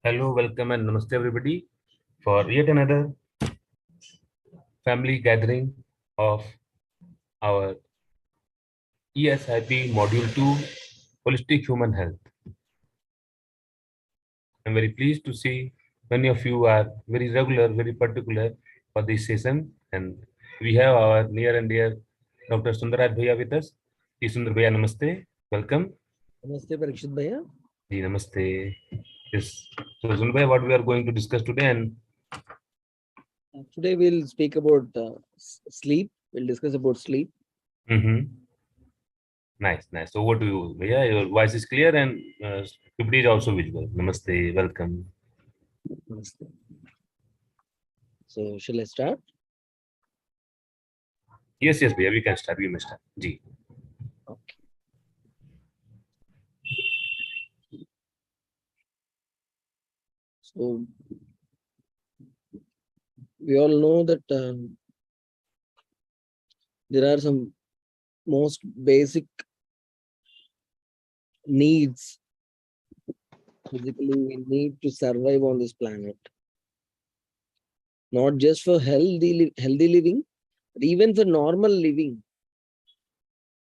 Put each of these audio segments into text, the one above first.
Hello, welcome, and namaste, everybody, for yet another family gathering of our eSIP Module 2 Holistic Human Health. I'm very pleased to see many of you are very regular, very particular for this session, and we have our near and dear Dr. Sundaraj Bhaiya with us. Ji Sundar Bhaiya, namaste. Welcome. Namaste, Parikshit Bhaiya. Ji, namaste. Yes. So, Sundar Bhaiya, what we are going to discuss today, and Today we'll speak about sleep. We'll discuss about sleep. Nice, nice. Over to you. Yeah, your voice is clear and PPT is also visible. Namaste, welcome. Namaste. So, shall I start? Yes, yes, Bhaiya, we can start. We may start. Ji. Okay. So, we all know that there are some most basic needs physically we need to survive on this planet. Not just for healthy living, but even for normal living,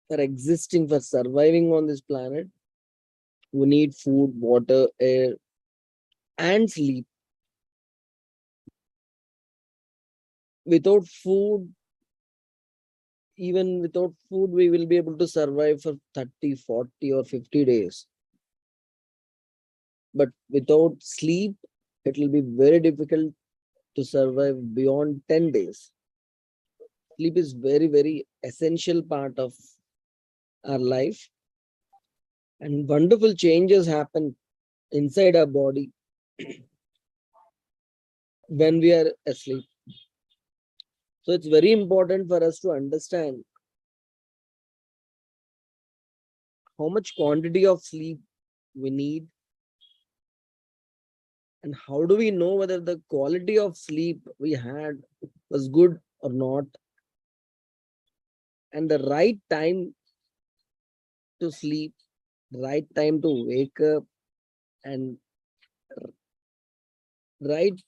for existing, for surviving on this planet. We need food, water, air, and sleep. Without food, even without food, we will be able to survive for 30, 40, or 50 days. But without sleep, it will be very difficult to survive beyond 10 days. Sleep is very, very essential part of our life. And wonderful changes happen inside our body when we are asleep. So it's very important for us to understand how much quantity of sleep we need. And how do we know whether the quality of sleep we had was good or not? And the right time to sleep, right time to wake up, and right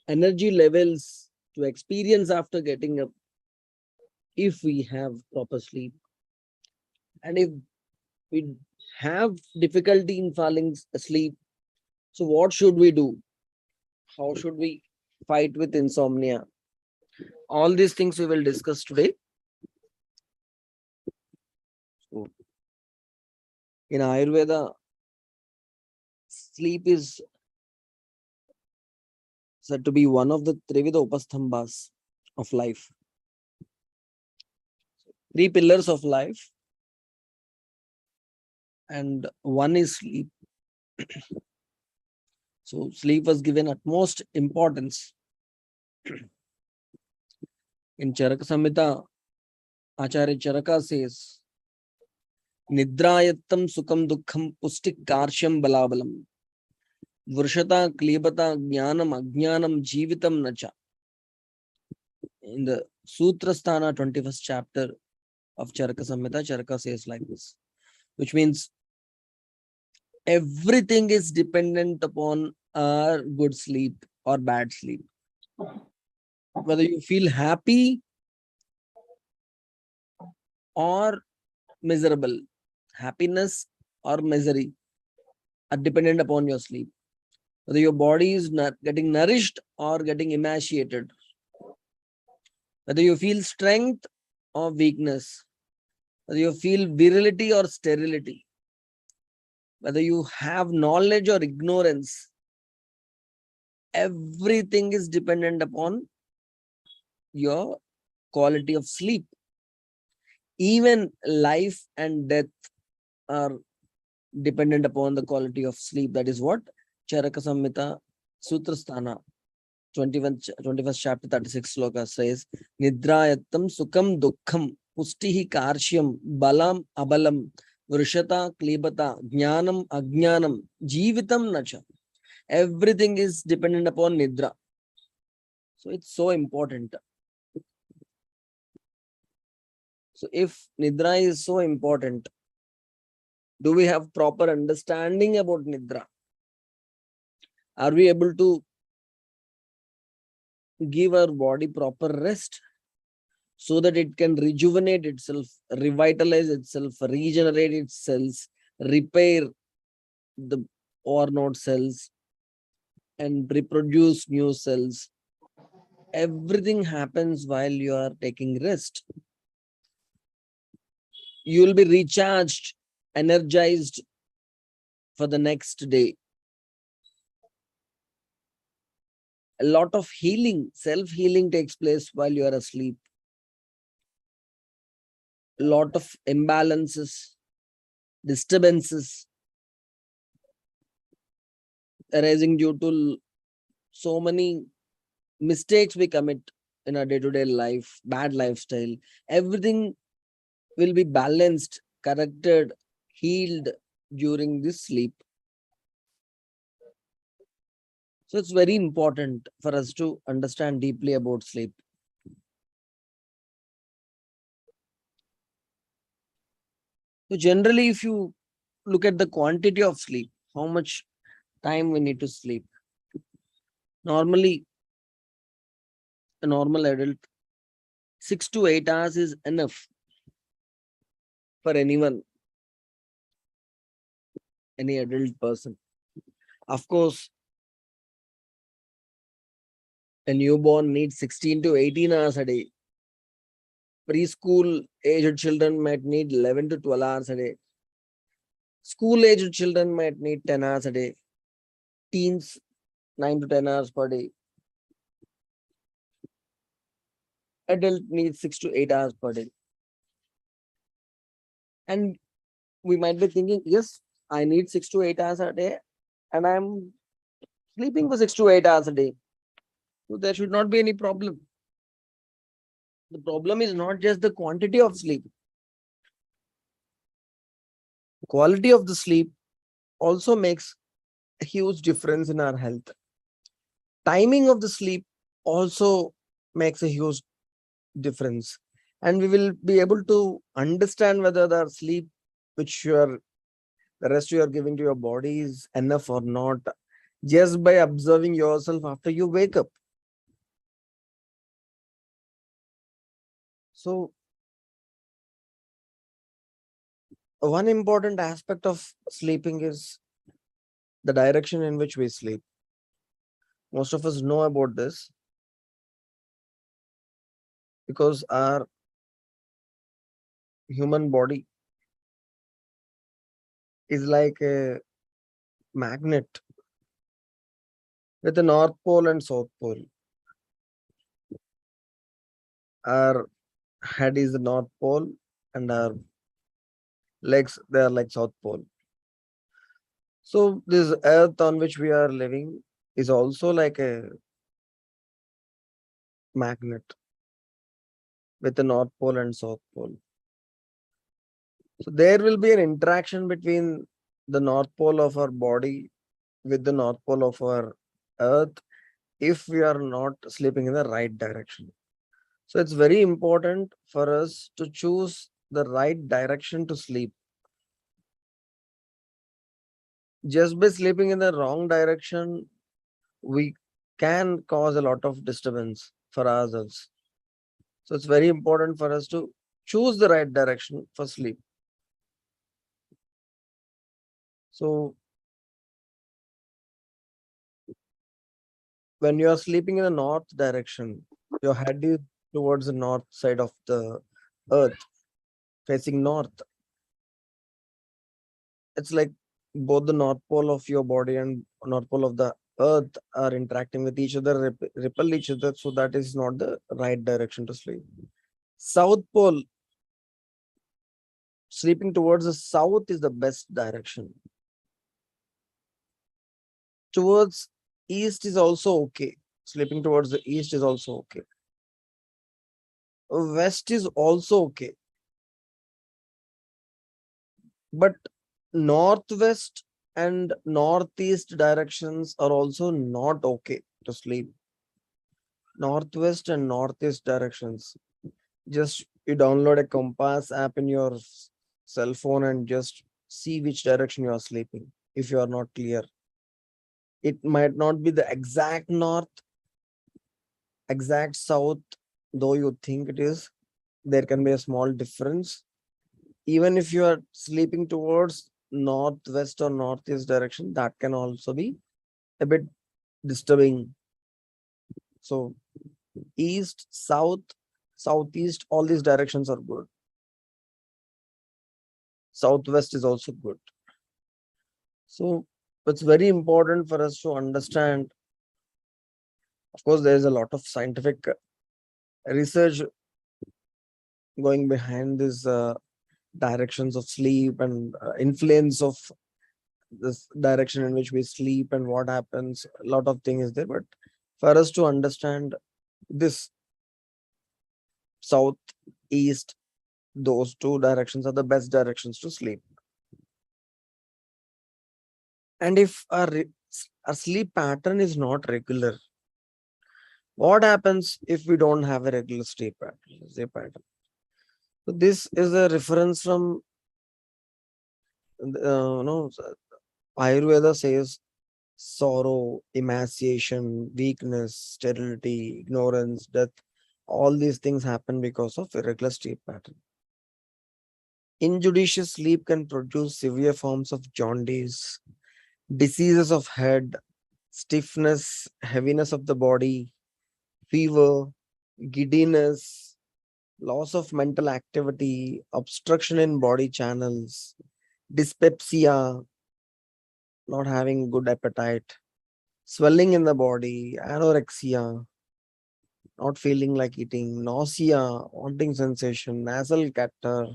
energy levels to experience after getting up if we have proper sleep. And if we have difficulty in falling asleep, so what should we do? How should we fight with insomnia? All these things we will discuss today. So, in Ayurveda, sleep is said to be one of the Trivida Upasthambhas of life. 3 pillars of life, and one is sleep. So sleep was given utmost importance. In Charaka Samhita, Acharya Charaka says, Nidrayattam Sukam Dukkham Pustik Karshyam Balabalam Vrshata Klebata Jnanam Ajnanam Jivitam Nacha. In the Sutrasthana 21st chapter of Charaka Samhita, Charaka says like this, which means everything is dependent upon our good sleep or bad sleep. Whether you feel happy or miserable, happiness or misery are dependent upon your sleep. Whether your body is not getting nourished or getting emaciated, whether you feel strength or weakness, whether you feel virility or sterility, whether you have knowledge or ignorance, everything is dependent upon your quality of sleep. Even life and death are dependent upon the quality of sleep. That is what Charaka Samhita Sutrasthana 21st chapter 36 sloka says, Nidrayattam Sukam Dukkham Pustihi Karshyam Balam Abalam Vrshata Klebata Jnanam Ajnanam Jivitam Nacha. Everything is dependent upon Nidra. So it's so important. So if Nidra is so important, do we have proper understanding about Nidra? Are we able to give our body proper rest so that it can rejuvenate itself, revitalize itself, regenerate its cells, repair the worn out cells, and reproduce new cells? Everything happens while you are taking rest. You will be recharged, energized for the next day. A lot of healing, self-healing takes place while you are asleep. A lot of imbalances, disturbances arising due to so many mistakes we commit in our day-to-day life, bad lifestyle. Everything will be balanced, corrected, healed during this sleep. So it's very important for us to understand deeply about sleep. So generally, if you look at the quantity of sleep, how much time we need to sleep. Normally, a normal adult, 6 to 8 hours is enough for anyone, any adult person. Of course, a newborn needs 16 to 18 hours a day. Preschool aged children might need 11 to 12 hours a day. School aged children might need 10 hours a day. Teens, 9 to 10 hours per day. Adult needs 6 to 8 hours per day. And we might be thinking, yes, I need 6 to 8 hours a day, and I'm sleeping for 6 to 8 hours a day. So there should not be any problem. The problem is not just the quantity of sleep. Quality of the sleep also makes a huge difference in our health. Timing of the sleep also makes a huge difference. And we will be able to understand whether the sleep which the rest you are giving to your body is enough or not, just by observing yourself after you wake up. So one important aspect of sleeping is the direction in which we sleep. Most of us know about this because our human body is like a magnet with a north pole and south pole. Our head is the north pole and our legs, they are like south pole. So this earth on which we are living is also like a magnet with the north pole and south pole. So there will be an interaction between the north pole of our body with the north pole of our earth if we are not sleeping in the right direction. So it's very important for us to choose the right direction to sleep. Just by sleeping in the wrong direction, we can cause a lot of disturbance for ourselves. So it's very important for us to choose the right direction for sleep. So when you are sleeping in the north direction, your head is towards the north side of the earth, facing north. It's like both the north pole of your body and north pole of the earth are interacting with each other, repel each other. So that is not the right direction to sleep. South pole, sleeping towards the south is the best direction. Towards east is also okay. Sleeping towards the east is also okay. West is also okay. But northwest and northeast directions are also not okay to sleep. Northwest and northeast directions. Just you download a compass app in your cell phone and just see which direction you are sleeping if you are not clear. It might not be the exact north, exact south, though you think it is. There can be a small difference. Even if you are sleeping towards northwest or northeast direction, that can also be a bit disturbing. So east, south, southeast, all these directions are good. Southwest is also good. So it's very important for us to understand. Of course, there is a lot of scientific research going behind these directions of sleep and influence of this direction in which we sleep and what happens. A lot of things is there, but for us to understand this, south, east, those two directions are the best directions to sleep. And if our sleep pattern is not regular, what happens if we don't have a regular sleep pattern? So this is a reference from Ayurveda says sorrow, emaciation, weakness, sterility, ignorance, death. All these things happen because of irregular sleep pattern. Injudicious sleep can produce severe forms of jaundice, diseases of head, stiffness, heaviness of the body, fever, giddiness, loss of mental activity, obstruction in body channels, dyspepsia, not having good appetite, swelling in the body, anorexia, not feeling like eating, nausea, wanting sensation, nasal catarrh,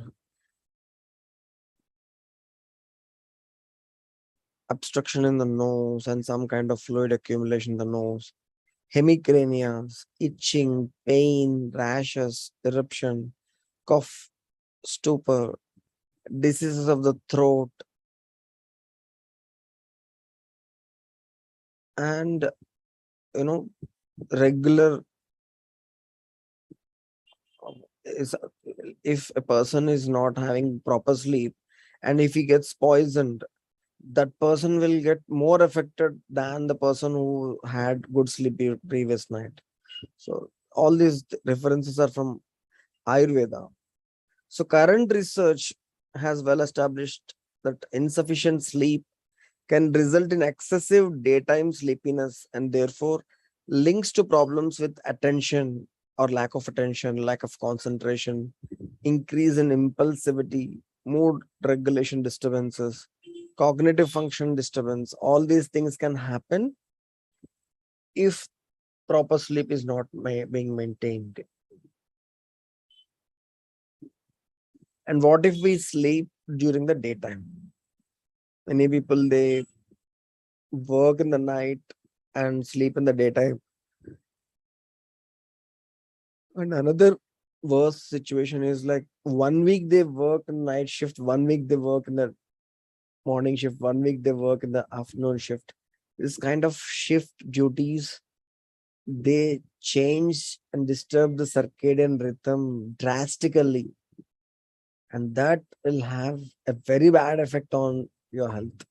obstruction in the nose, and some kind of fluid accumulation in the nose, hemicranias, itching, pain, rashes, eruption, cough, stupor, diseases of the throat, and you know, regular is if a person is not having proper sleep and if he gets poisoned, that person will get more affected than the person who had good sleep previous night. So all these references are from Ayurveda. So current research has well established that insufficient sleep can result in excessive daytime sleepiness and therefore links to problems with attention or lack of attention, lack of concentration, increase in impulsivity, mood regulation disturbances, cognitive function disturbance. All these things can happen if proper sleep is not being maintained. And what if we sleep during the daytime? Many people they work in the night and sleep in the daytime. And another worse situation is like 1 week they work in night shift, 1 week they work in the morning shift, 1 week they work in the afternoon shift. This kind of shift duties, they change and disturb the circadian rhythm drastically, and that will have a very bad effect on your health.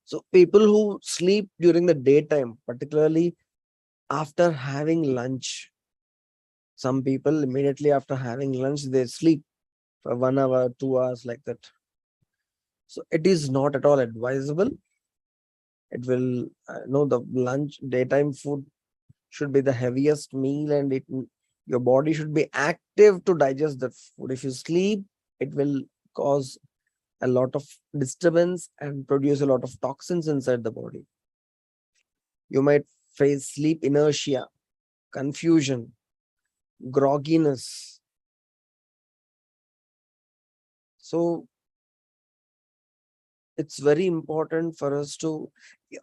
So people who sleep during the daytime, particularly after having lunch, some people immediately after having lunch they sleep for 1 hour, 2 hours, like that. So it is not at all advisable. It will the lunch daytime food should be the heaviest meal, and your body should be active to digest that food. If you sleep, it will cause a lot of disturbance and produce a lot of toxins inside the body. You might face sleep inertia, confusion, grogginess. So it's very important for us to,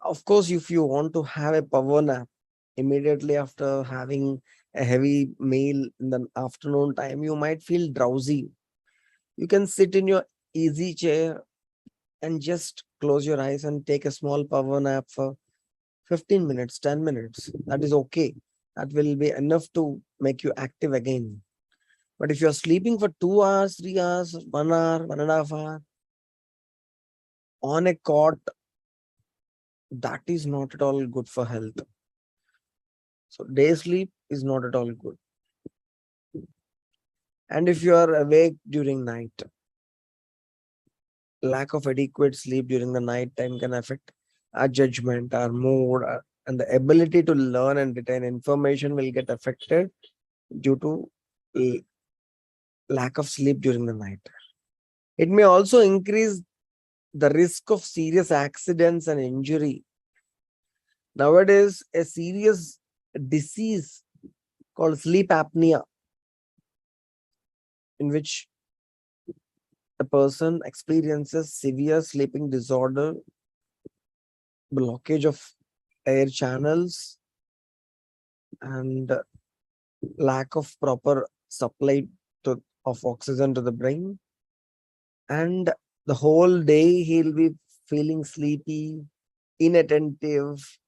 of course, if you want to have a power nap immediately after having a heavy meal in the afternoon time, you might feel drowsy. You can sit in your easy chair and just close your eyes and take a small power nap for 15 minutes, 10 minutes. That is okay. That will be enough to make you active again. But if you're sleeping for 2 hours, 3 hours, 1 hour, 1.5 hours on a cot that is not at all good for health. So day sleep is not at all good. And if you are awake during night, lack of adequate sleep during the night time can affect our judgment, our mood, and the ability to learn and retain information will get affected due to lack of sleep during the night. It may also increase the risk of serious accidents and injury. Nowadays, a serious disease called sleep apnea, in which a person experiences severe sleeping disorder, blockage of air channels, and lack of proper supply of oxygen to the brain. And the whole day he'll be feeling sleepy, inattentive,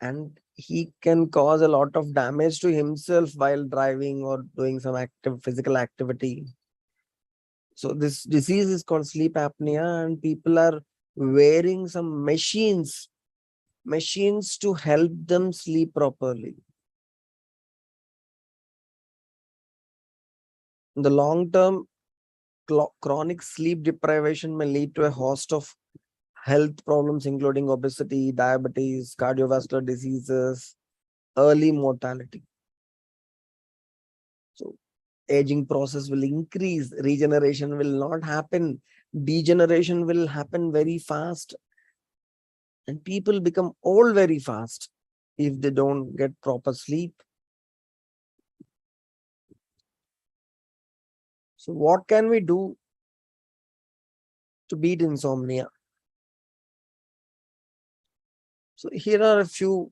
and he can cause a lot of damage to himself while driving or doing some active physical activity. So this disease is called sleep apnea, and people are wearing some machines to help them sleep properly. In the long term, chronic sleep deprivation may lead to a host of health problems, including obesity, diabetes, cardiovascular diseases, early mortality. So aging process will increase, regeneration will not happen, degeneration will happen very fast, and people become old very fast if they don't get proper sleep. So what can we do to beat insomnia? So here are a few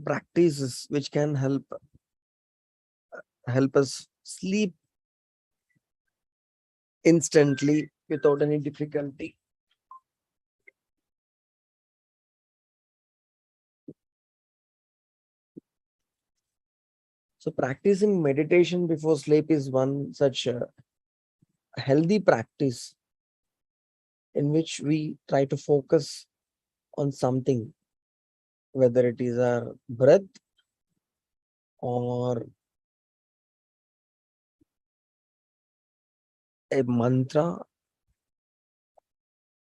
practices which can help us sleep instantly without any difficulty. So practicing meditation before sleep is one such healthy practice in which we try to focus on something, whether it is our breath or a mantra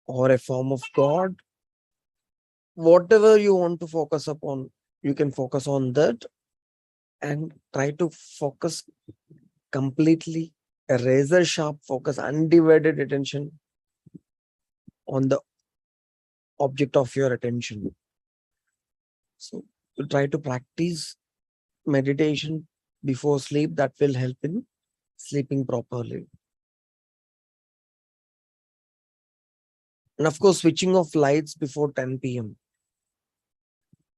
or a form of God. Whatever you want to focus upon, you can focus on that and try to focus completely, a razor sharp focus, undivided attention on the object of your attention. So you try to practice meditation before sleep. That will help in sleeping properly. And of course, switching off lights before 10 p.m.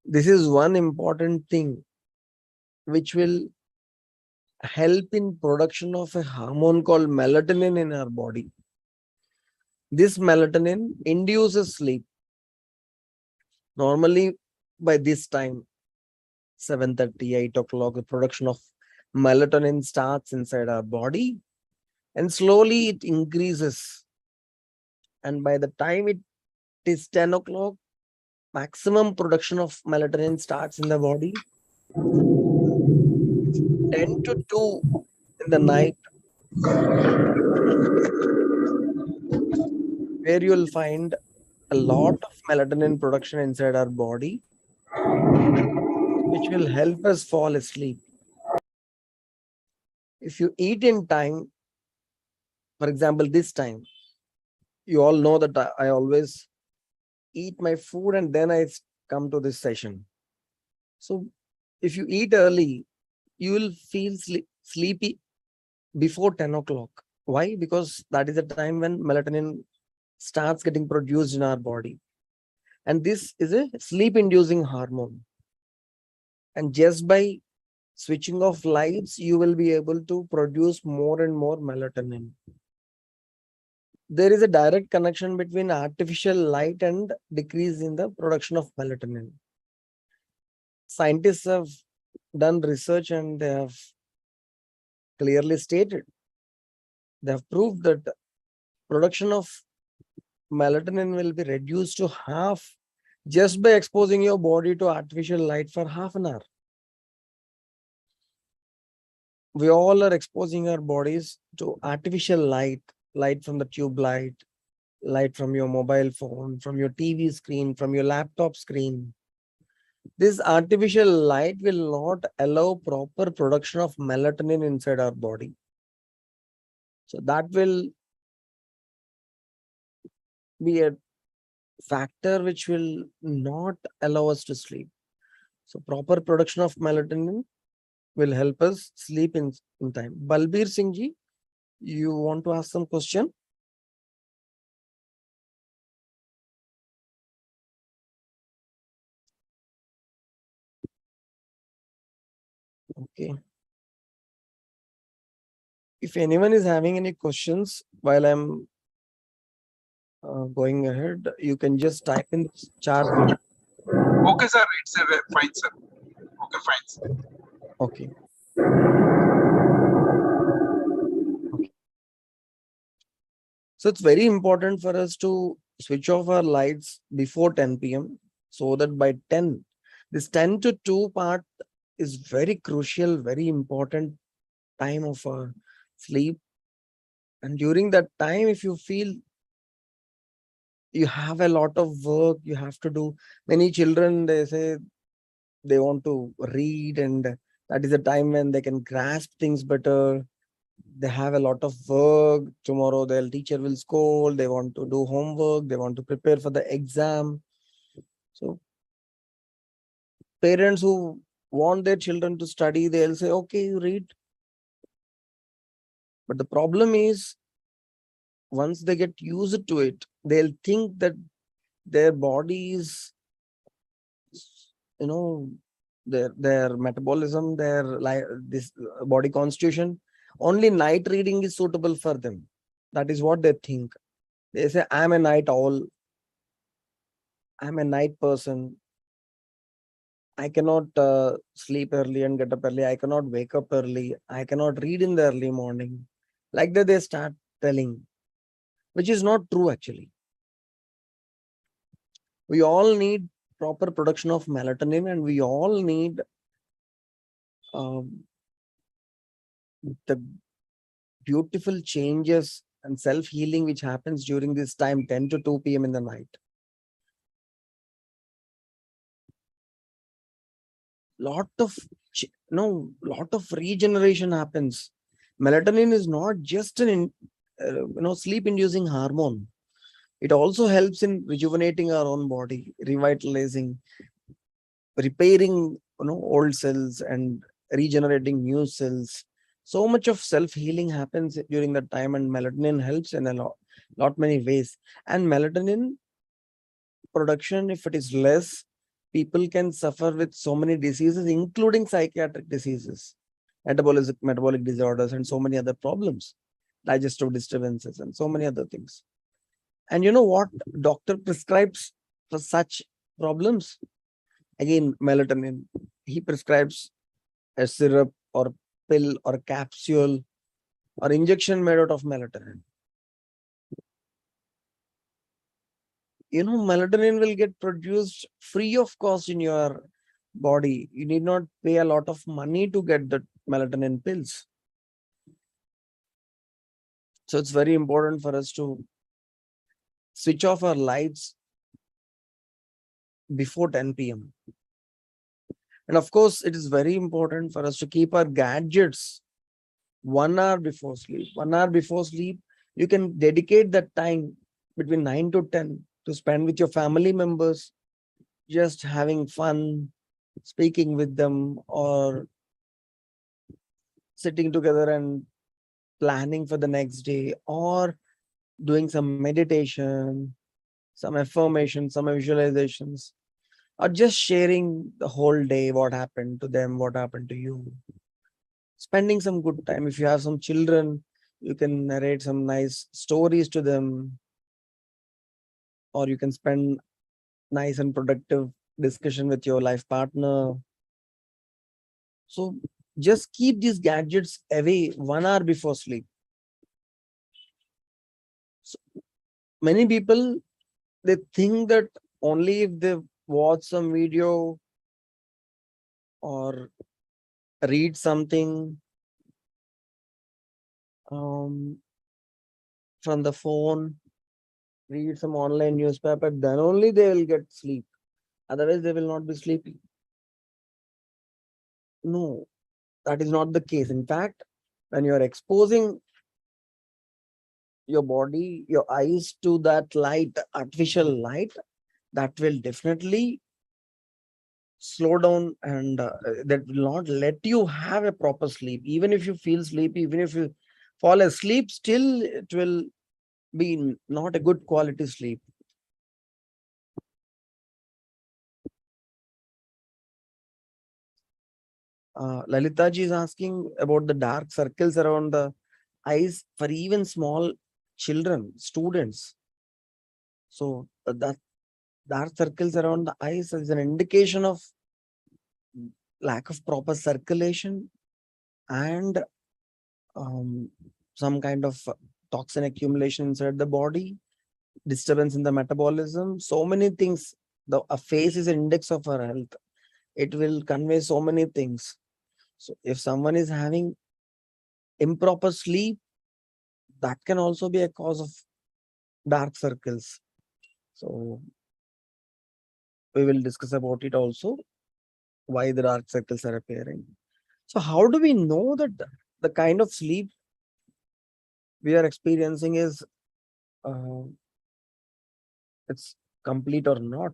This is one important thing which will help in production of a hormone called melatonin in our body. This melatonin induces sleep. Normally, by this time, 7:30, 8 o'clock, the production of melatonin starts inside our body, and slowly it increases. And by the time it is 10 o'clock, maximum production of melatonin starts in the body. 10 to 2 in the night, where you'll find a lot of melatonin production inside our body, which will help us fall asleep. If you eat in time, for example, this time, you all know that I always eat my food and then I come to this session. So if you eat early, you will feel sleepy before 10 o'clock. Why? Because that is the time when melatonin starts getting produced in our body. And this is a sleep inducing hormone. And just by switching off lights, you will be able to produce more and more melatonin. There is a direct connection between artificial light and decrease in the production of melatonin. Scientists have done research and they have clearly stated, they have proved that production of melatonin will be reduced to half just by exposing your body to artificial light for half an hour. We all are exposing our bodies to artificial light, light from the tube light from your mobile phone, from your TV screen, from your laptop screen. This artificial light will not allow proper production of melatonin inside our body. So that will be a factor which will not allow us to sleep. So proper production of melatonin will help us sleep in time. Balbir Singh ji, you want to ask some question? Okay. If anyone is having any questions while I'm going ahead, you can just type in the chat box. Okay, sir. It's fine, sir. Okay, fine. Sir. Okay. So it's very important for us to switch off our lights before 10 p.m. so that by 10, this 10 to 2 part is very crucial, very important time of our sleep. And during that time, if you feel you have a lot of work you have to do, many children, they say they want to read, and that is the time when they can grasp things better. They have a lot of work. Tomorrow their teacher will scold. They want to do homework. They want to prepare for the exam. So parents who want their children to study, they'll say, okay, you read. But the problem is, once they get used to it, they'll think that their bodies, their metabolism, this body constitution, only night reading is suitable for them. That is what they think. They say, I'm a night owl. I'm a night person. I cannot sleep early and get up early. I cannot wake up early. I cannot read in the early morning. Like that, they start telling, which is not true actually. We all need proper production of melatonin, and we all need the beautiful changes and self-healing which happens during this time, 10 to 2 p.m. in the night. Lot of regeneration happens. Melatonin is not just an sleep inducing hormone. It also helps in rejuvenating our own body, revitalizing, repairing old cells and regenerating new cells. So much of self-healing happens during that time, and melatonin helps in a lot many ways. And melatonin production, if it is less, people can suffer with so many diseases, including psychiatric diseases, metabolic disorders, and so many other problems, digestive disturbances, and so many other things. And you know what doctor prescribes for such problems? Again, melatonin. He prescribes a syrup or pill or capsule or injection made out of melatonin. Melatonin will get produced free of cost in your body. You need not pay a lot of money to get the melatonin pills. So it's very important for us to switch off our lights before 10 p.m. And of course, it is very important for us to keep our gadgets 1 hour before sleep. 1 hour before sleep, you can dedicate that time between 9 to 10 to spend with your family members, just having fun, speaking with them, or sitting together and planning for the next day, or doing some meditation, some affirmation, some visualizations, or just sharing the whole day, what happened to them, what happened to you. Spending some good time. If you have some children, you can narrate some nice stories to them, or you can spend nice and productive discussion with your life partner. So just keep these gadgets away 1 hour before sleep. So many people, they think that only if they watch some video or read something from the phone, read some online newspaper, then only they will get sleep. Otherwise, they will not be sleepy. No, that is not the case. In fact, when you are exposing your body, your eyes to that light, artificial light, that will definitely slow down and that will not let you have a proper sleep. Even if you feel sleepy, even if you fall asleep, still it will be not a good quality sleep. Lalita ji is asking about the dark circles around the eyes for even small children, students. So that dark circles around the eyes is an indication of lack of proper circulation and some kind of toxin accumulation inside the body, disturbance in the metabolism, so many things. A face is an index of our health. It will convey so many things. So if someone is having improper sleep, that can also be a cause of dark circles. So we will discuss about it also, why the dark circles are appearing. So how do we know that the kind of sleep we are experiencing is uh, it's complete or not?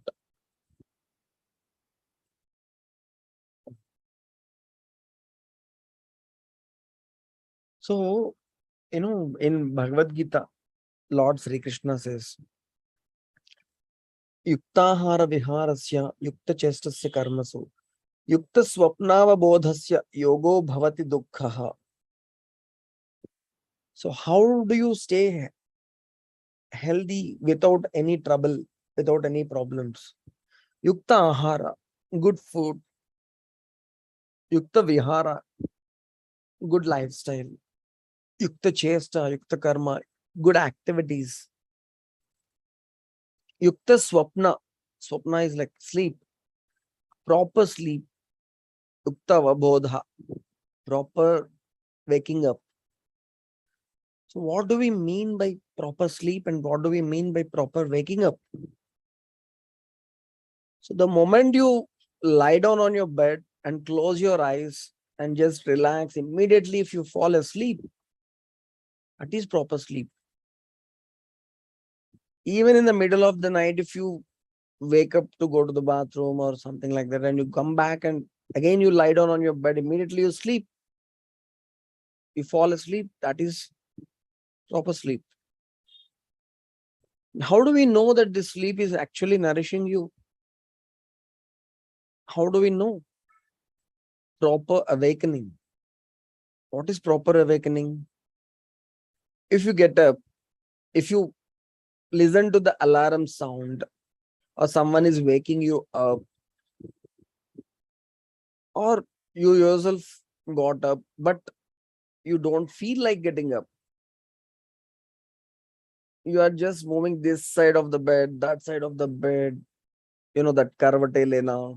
So, in Bhagavad Gita, Lord Sri Krishna says, Yuktahara viharasya yukta chestasya karmasu yukta swapnava bodhasya yogo bhavati dukkhaha. So how do you stay healthy without any trouble, without any problems? Yukta ahara, good food. Yukta vihara, good lifestyle. Yukta chesta, yukta karma, good activities. Yukta swapna, swapna is like sleep, proper sleep. Yukta vabodha, proper waking up. So what do we mean by proper sleep and what do we mean by proper waking up? So the moment you lie down on your bed and close your eyes and just relax, immediately if you fall asleep, that is proper sleep. Even in the middle of the night, if you wake up to go to the bathroom or something like that, and you come back and again you lie down on your bed, immediately you sleep. You fall asleep, that is proper sleep. How do we know that this sleep is actually nourishing you? How do we know? Proper awakening. What is proper awakening? If you get up, if you listen to the alarm sound or someone is waking you up or you yourself got up but you don't feel like getting up, you are just moving this side of the bed, that side of the bed, that karvate lena,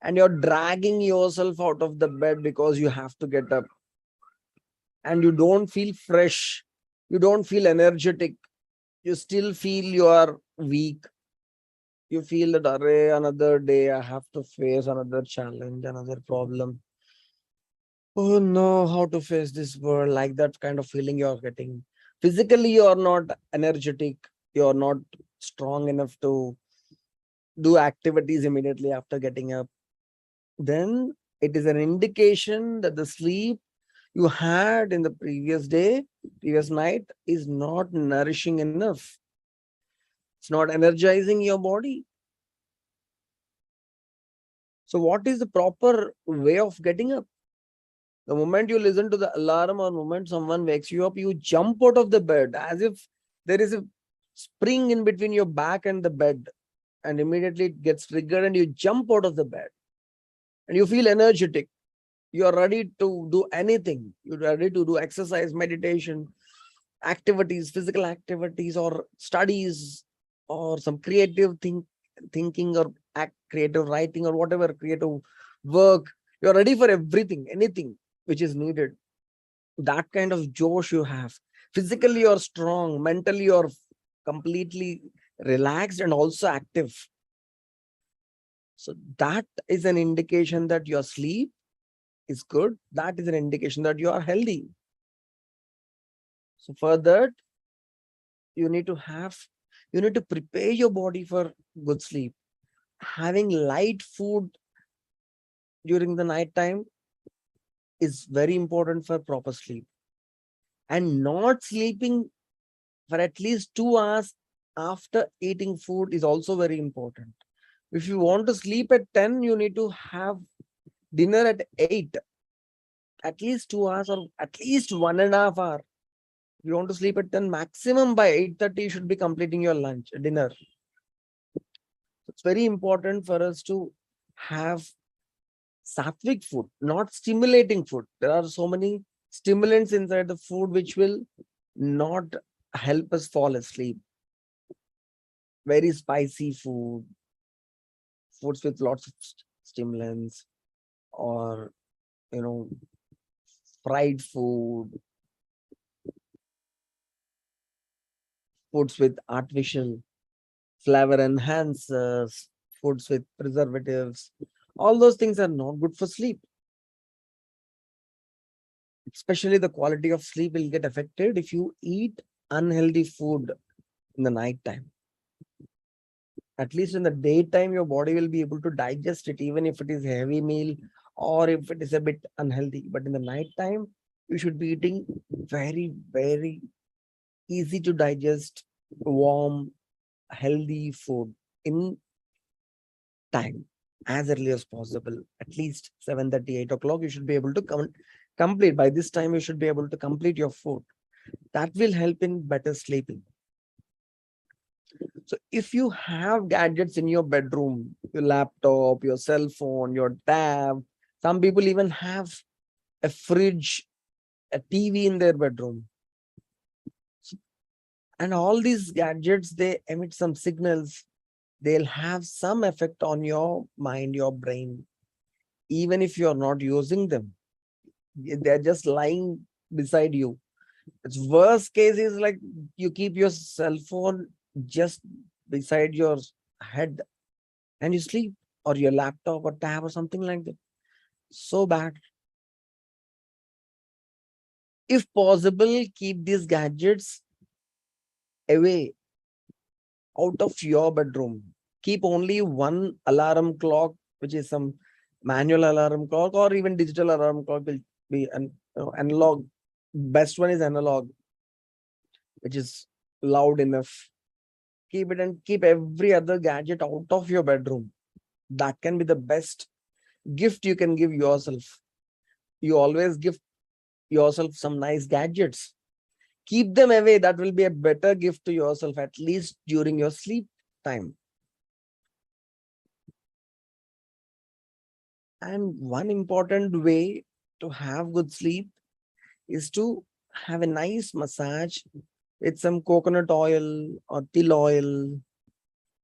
and you're dragging yourself out of the bed because you have to get up and you don't feel fresh, you don't feel energetic, you still feel you are weak. You feel that, array, another day I have to face another challenge, another problem. Oh no, how to face this world? Like that kind of feeling you're getting. Physically, you're not energetic, you're not strong enough to do activities immediately after getting up. Then it is an indication that the sleep you had in the previous day, previous night, is not nourishing enough. It's not energizing your body. So, what is the proper way of getting up? The moment you listen to the alarm or moment someone wakes you up, you jump out of the bed as if there is a spring in between your back and the bed, and immediately it gets triggered and you jump out of the bed and you feel energetic. You are ready to do anything. You're ready to do exercise, meditation, activities, physical activities, or studies, or some creative thing, thinking or act, creative writing or whatever, creative work. You're ready for everything, anything which is needed. That kind of josh you have. Physically, you're strong. Mentally, you're completely relaxed and also active. So that is an indication that your sleep is good. That is an indication that you are healthy. So for that, you need to prepare your body for good sleep. Having light food during the night time is very important for proper sleep. And not sleeping for at least 2 hours after eating food is also very important. If you want to sleep at 10, you need to have dinner at 8, at least 2 hours or at least 1.5 hours. If you want to sleep at 10, maximum by 8:30, you should be completing your lunch, dinner. It's very important for us to have sattvic food, not stimulating food. There are so many stimulants inside the food which will not help us fall asleep. Very spicy food, foods with lots of stimulants, or fried food, foods with artificial flavor enhancers, foods with preservatives. All those things are not good for sleep. Especially the quality of sleep will get affected if you eat unhealthy food in the night time. At least in the daytime, your body will be able to digest it, even if it is a heavy meal or if it is a bit unhealthy. But in the night time, you should be eating very, very easy to digest, warm, healthy food in time, as early as possible. At least 7:30, 8 o'clock, you should be able to complete. By this time, you should be able to complete your food. That will help in better sleeping. So if you have gadgets in your bedroom, your laptop, your cell phone, your tab, some people even have a fridge, a TV in their bedroom. And all these gadgets, they emit some signals. They'll have some effect on your mind, your brain, even if you're not using them. They're just lying beside you. Its worst case is like you keep your cell phone just beside your head and you sleep, or your laptop or tab or something like that. So bad. If possible, keep these gadgets away, out of your bedroom. Keep only one alarm clock, which is some manual alarm clock, or even digital alarm clock will be an analog. Best one is analog, which is loud enough. Keep it, and keep every other gadget out of your bedroom. That can be the best gift you can give yourself. You always give yourself some nice gadgets. Keep them away. That will be a better gift to yourself, at least during your sleep time. And one important way to have good sleep is to have a nice massage with some coconut oil or til oil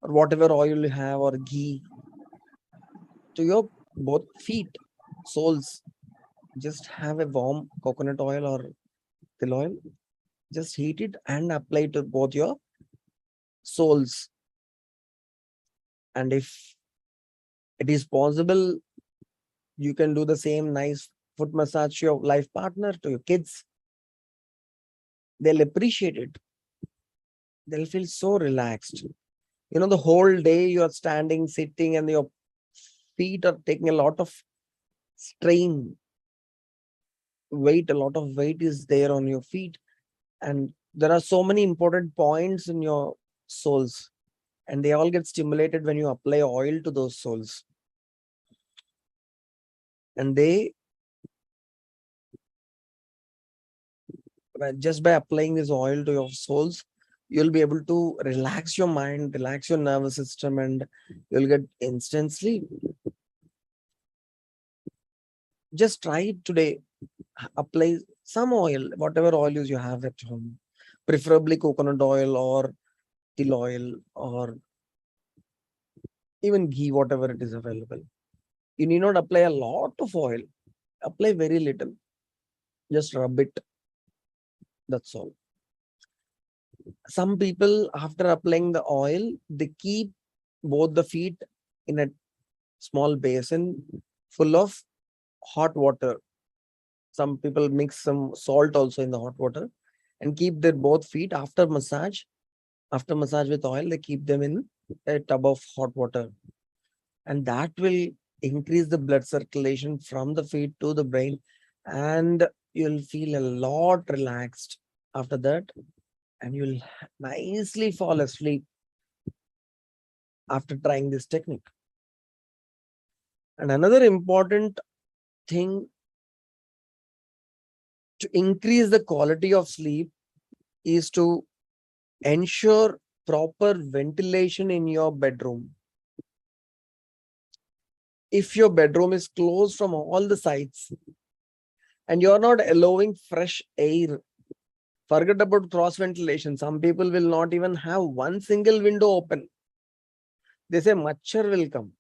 or whatever oil you have, or ghee, to your both feet, soles. Just have a warm coconut oil or til oil. Just heat it and apply to both your soles. And if it is possible, you can do the same nice foot massage to your life partner, to your kids. They'll appreciate it. They'll feel so relaxed. The whole day you're standing, sitting, and your feet are taking a lot of strain. A lot of weight is there on your feet. And there are so many important points in your soles. And they all get stimulated when you apply oil to those soles. And just by applying this oil to your soles, you'll be able to relax your mind, relax your nervous system, and you'll get instant sleep. Just try it today. Apply some oil, whatever oil you have at home, preferably coconut oil or til oil or even ghee, whatever it is available. You need not apply a lot of oil. Apply very little. Just rub it. That's all. Some people, after applying the oil, they keep both the feet in a small basin full of hot water. Some people mix some salt also in the hot water and keep their both feet after massage. After massage with oil, they keep them in a tub of hot water. And that will increase the blood circulation from the feet to the brain. And you'll feel a lot relaxed after that. And you'll nicely fall asleep after trying this technique. And another important thing to increase the quality of sleep is to ensure proper ventilation in your bedroom. If your bedroom is closed from all the sides and you're not allowing fresh air, forget about cross ventilation. Some people will not even have one single window open. They say machhar will come.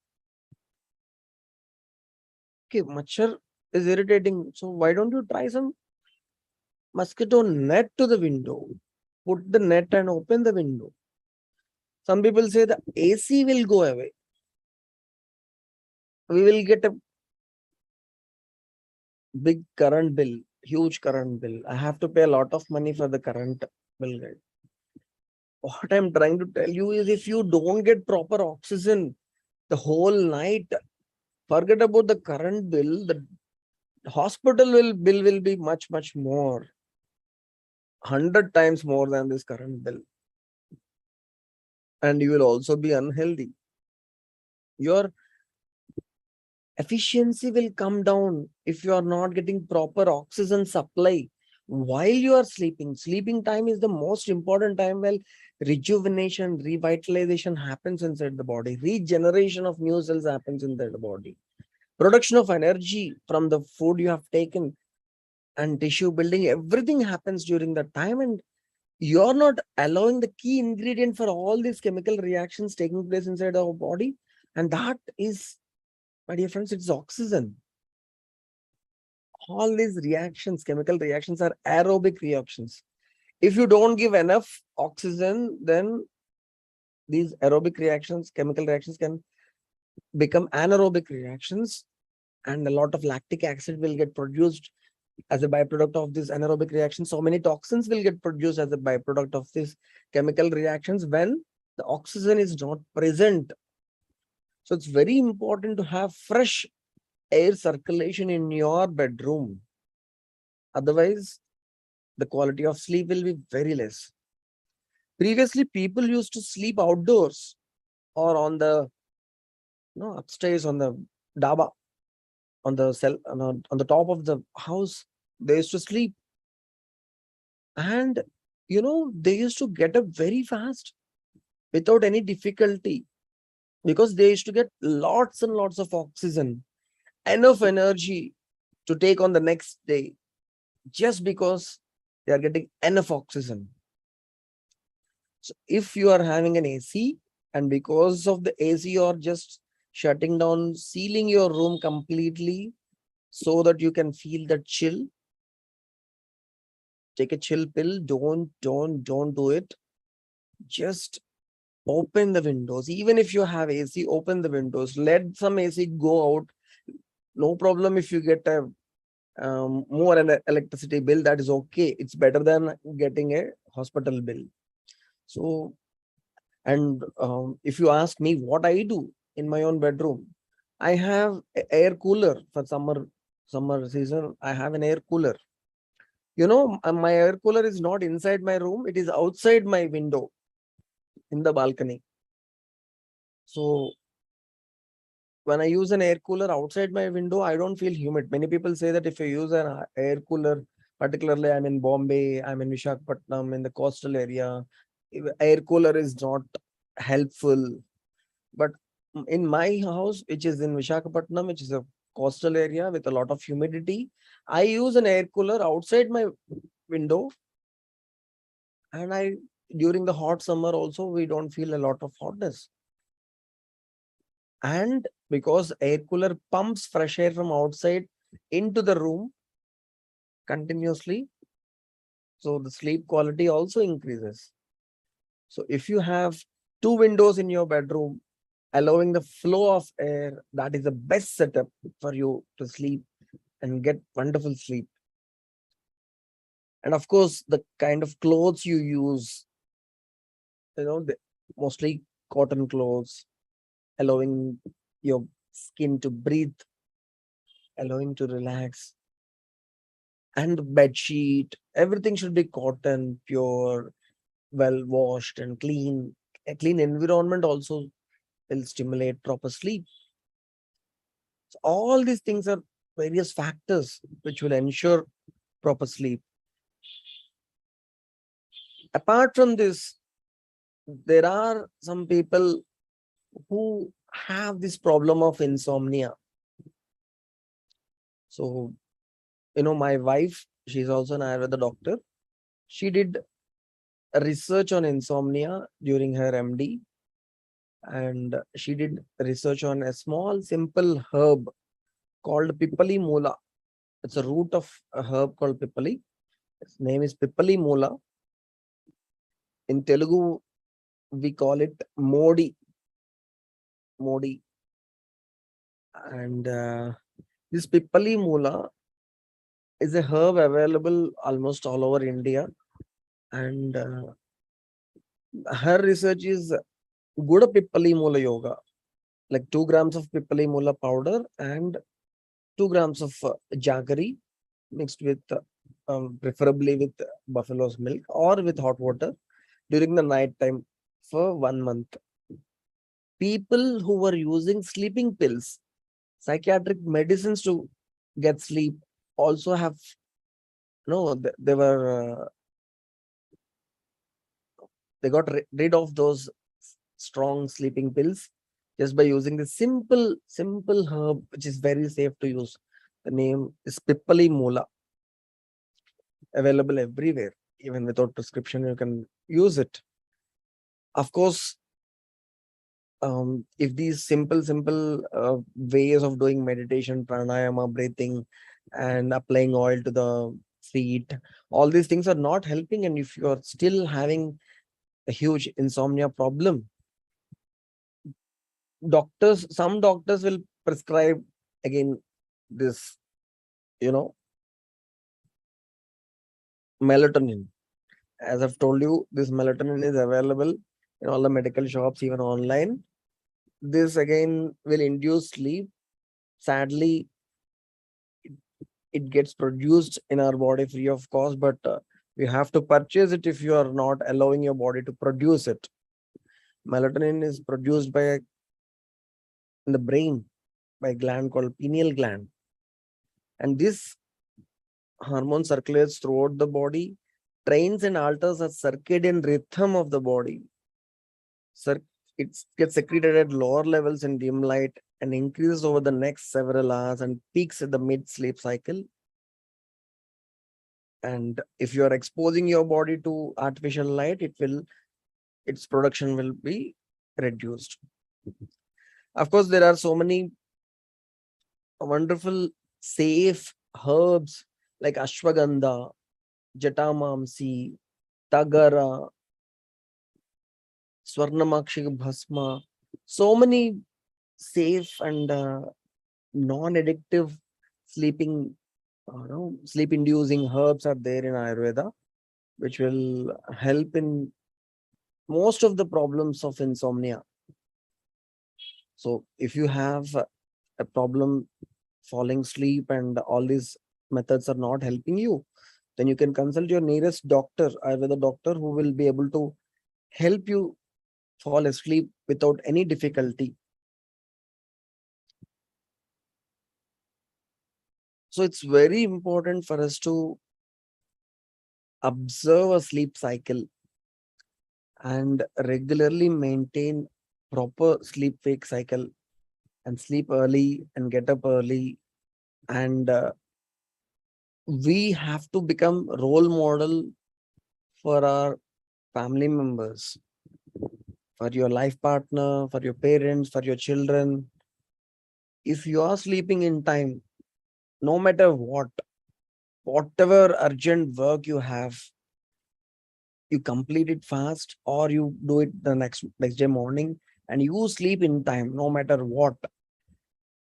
Okay, machhar is irritating. So why don't you try some mosquito net to the window? Put the net and open the window. Some people say the AC will go away. We will get a big current bill, huge current bill. I have to pay a lot of money for the current bill. What I'm trying to tell you is, if you don't get proper oxygen the whole night, forget about the current bill. The hospital bill will be much more, 100 times more than this current bill. And you will also be unhealthy. Your efficiency will come down if you are not getting proper oxygen supply while you are sleeping. Sleeping time is the most important time where rejuvenation, revitalization happens inside the body. Regeneration of new cells happens inside the body. Production of energy from the food you have taken and tissue building, everything happens during that time. And you're not allowing the key ingredient for all these chemical reactions taking place inside our body. And that is, my dear friends, it's oxygen. All these reactions, chemical reactions, are aerobic reactions. If you don't give enough oxygen, then these aerobic reactions, chemical reactions, can become anaerobic reactions, and a lot of lactic acid will get produced as a byproduct of this anaerobic reaction. So many toxins will get produced as a byproduct of these chemical reactions when the oxygen is not present. So it's very important to have fresh air circulation in your bedroom. Otherwise, the quality of sleep will be very less. Previously, people used to sleep outdoors or on the upstairs on the daba, on the top of the house. They used to sleep, and they used to get up very fast without any difficulty, because they used to get lots and lots of oxygen, enough energy to take on the next day, just because they are getting enough oxygen. So if you are having an AC, and because of the AC you're just shutting down, sealing your room completely so that you can feel that chill, take a chill pill. Don't do it. Just open the windows. Even if you have AC, open the windows. Let some AC go out. No problem if you get a more an electricity bill. That is okay. It's better than getting a hospital bill. So, and if you ask me what I do in my own bedroom, I have an air cooler for summer season. I have an air cooler. My air cooler is not inside my room. It is outside my window in the balcony. So when I use an air cooler outside my window, I don't feel humid. Many people say that if you use an air cooler, particularly I'm in Bombay, I'm in Visakhapatnam, in the coastal area, air cooler is not helpful. But in my house, which is in Visakhapatnam, which is a coastal area with a lot of humidity, I use an air cooler outside my window. And during the hot summer also, we don't feel a lot of hotness. And because air cooler pumps fresh air from outside into the room continuously, so the sleep quality also increases. So if you have two windows in your bedroom, allowing the flow of air, that is the best setup for you to sleep and get wonderful sleep. And of course, the kind of clothes you use, mostly cotton clothes, allowing your skin to breathe, allowing to relax. And bed sheet, everything should be cotton, pure, well washed and clean. A clean environment also will stimulate proper sleep. So all these things are various factors which will ensure proper sleep. Apart from this, there are some people who have this problem of insomnia. So, my wife, she's also an Ayurveda doctor. She did a research on insomnia during her MD, and she did research on a small, simple herb called Pippali Moola. It's a root of a herb called Pippali. Its name is Pippali Moola. In Telugu, we call it Modi. Modi. And this Pippali Moola is a herb available almost all over India. And her research is Guda Pippali Moola Yoga, like 2 grams of Pippali Moola powder and 2 grams of jaggery mixed with, preferably with buffalo's milk or with hot water during the night time for 1 month. People who were using sleeping pills, psychiatric medicines to get sleep, also have they got rid of those strong sleeping pills just by using the simple herb which is very safe to use. The name is Pippali Moola, available everywhere. Even without prescription you can use it. Of course, if these simple ways of doing meditation, pranayama, breathing, and applying oil to the feet, all these things are not helping, and if you are still having a huge insomnia problem, some doctors will prescribe again this, melatonin. As I've told you, this melatonin is available in all the medical shops, even online. This again will induce sleep. Sadly, it gets produced in our body free of cost, but you have to purchase it if you are not allowing your body to produce it. Melatonin is produced in the brain by a gland called pineal gland, and this hormone circulates throughout the body, trains and alters the circadian rhythm of the body. It gets secreted at lower levels in dim light and increases over the next several hours and peaks at the mid-sleep cycle. And if you are exposing your body to artificial light, its production will be reduced. Of course, there are so many wonderful, safe herbs like ashwagandha, jatamamsi, tagara, swarnamakshi bhasma. So many safe and non-addictive sleeping, sleep-inducing herbs are there in Ayurveda, which will help in most of the problems of insomnia. So if you have a problem falling asleep and all these methods are not helping you, then you can consult your nearest doctor, Ayurveda doctor, who will be able to help you fall asleep without any difficulty. So it's very important for us to observe a sleep cycle and regularly maintain proper sleep wake cycle and sleep early and get up early. And we have to become role model for our family members, for your life partner, for your parents, for your children. If you are sleeping in time, no matter what, whatever urgent work you have, you complete it fast or you do it the next day morning, and you sleep in time no matter what,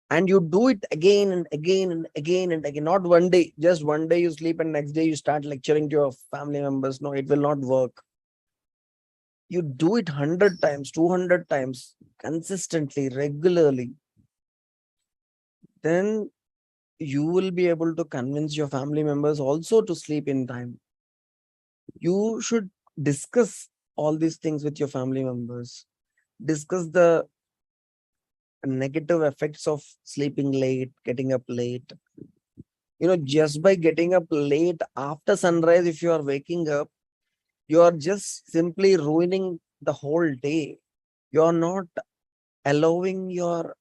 and you do it again and again and again and again, not one day, just one day you sleep and next day you start lecturing to your family members. No, it will not work. You do it 100 times, 200 times consistently, regularly, then you will be able to convince your family members also to sleep in time. You should discuss all these things with your family members. Discuss the negative effects of sleeping late, getting up late. Just by getting up late after sunrise, if you are waking up, you are just simply ruining the whole day. You are not allowing your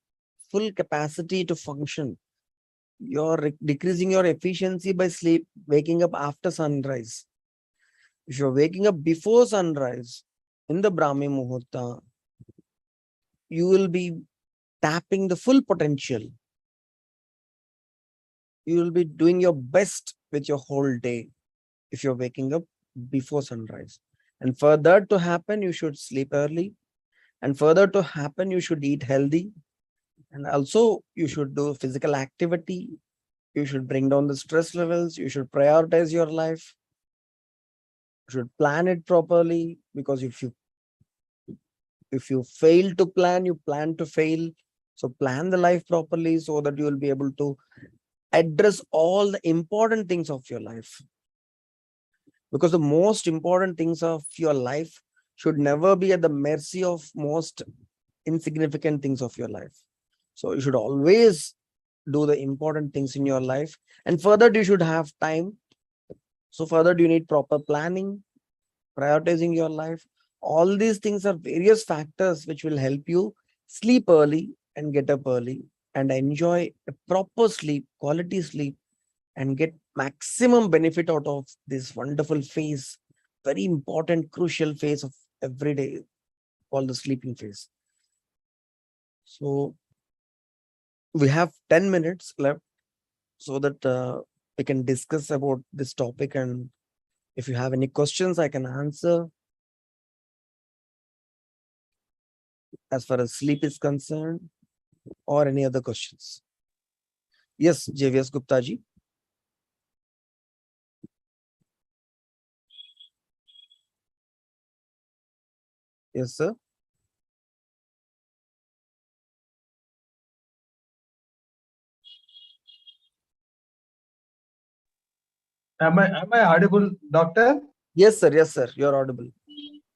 full capacity to function. You're decreasing your efficiency by waking up after sunrise. If you're waking up before sunrise in the Brahmi Muhurta, you will be tapping the full potential. You will be doing your best with your whole day if you're waking up before sunrise. And for that to happen, you should sleep early. And for that to happen, you should eat healthy. And also, you should do physical activity. You should bring down the stress levels. You should prioritize your life. You should plan it properly, because if you fail to plan, you plan to fail. So plan the life properly so that you will be able to address all the important things of your life. Because the most important things of your life should never be at the mercy of most insignificant things of your life. So you should always do the important things in your life. And further, you should have time. So further, you need proper planning, prioritizing your life. All these things are various factors which will help you sleep early and get up early and enjoy a proper sleep, quality sleep, and get maximum benefit out of this wonderful phase, very important, crucial phase of every day called the sleeping phase. So we have 10 minutes left so that we can discuss about this topic. And if you have any questions, I can answer as far as sleep is concerned, or any other questions. Yes, JVS Gupta ji. Yes, sir. Am I audible, doctor? Yes, sir. Yes, sir. You're audible.